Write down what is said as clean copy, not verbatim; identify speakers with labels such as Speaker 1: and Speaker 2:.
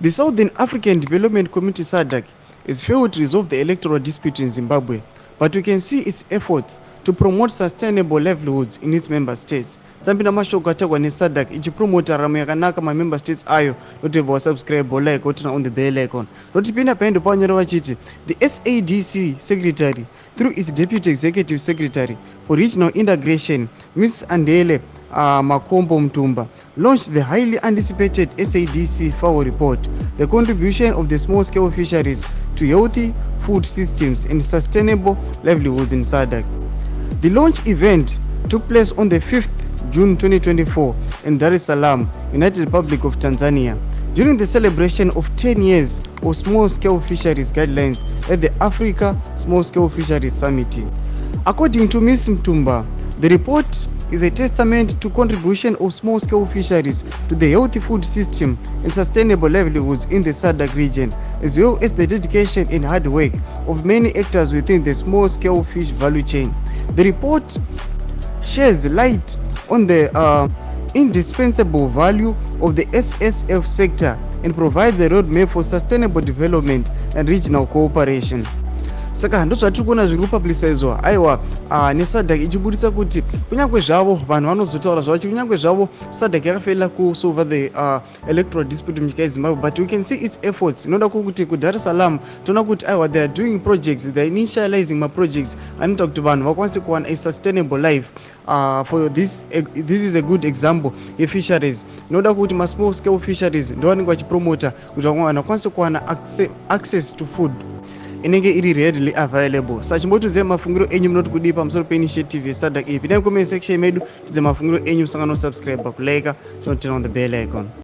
Speaker 1: The Southern African Development Community SADC has failed to resolve the electoral dispute in Zimbabwe, but we can see its efforts to promote sustainable livelihoods in its member states. Tampina mashoko atakwa ne SADC ichipromota ramo yakanaka member states ayo notibva subscribe bola ikotina on the bell icon. Rotipinda paendo panyoro vachiti the SADC secretary through its deputy executive secretary for regional integration Ms. Andele Makombo Mtumba launched the highly anticipated SADC FAO report, the contribution of the small-scale fisheries to healthy food systems and sustainable livelihoods in SADC. The launch event took place on the 5th June 2024 in Dar es Salaam, United Republic of Tanzania, during the celebration of 10 years of small-scale fisheries guidelines at the Africa Small-Scale Fisheries Summit. According to Ms. Mtumba, the report is a testament to contribution of small-scale fisheries to the healthy food system and sustainable livelihoods in the SADC region, as well as the dedication and hard work of many actors within the small-scale fish value chain. The report sheds light on the indispensable value of the SSF sector and provides a roadmap for sustainable development and regional cooperation. Saka ndozvatiri kuona zviri kupublicizwa aiwa neSADC ichiburitsa kuti kunyangwe zvavo vanhu vanozotaura zvavo kunyangwe zvavo SADC yakafaila kusolve the electoral dispute munyika yeZimbabwe, but we can see its efforts. Inoda kuti kuDar es Salaam toona kuti aiwa they are doing projects, they are initializing projects anoita kuti vanhu vakwanise kuwana a sustainable life. For this is a good example yefisheries. Inoda kuti small scale fisheries ndo vanenge vachipromota kuti vanhu vakwanise kuwana access to food inenge iri readily available. Sachimbotudze mafungiro enyu munoti kudii pamusoro peinitiative yeSADC iyi. Pindai comment section medu tidze mafungiro enyu, musangano subscribe, kulike, turn on the bell icon.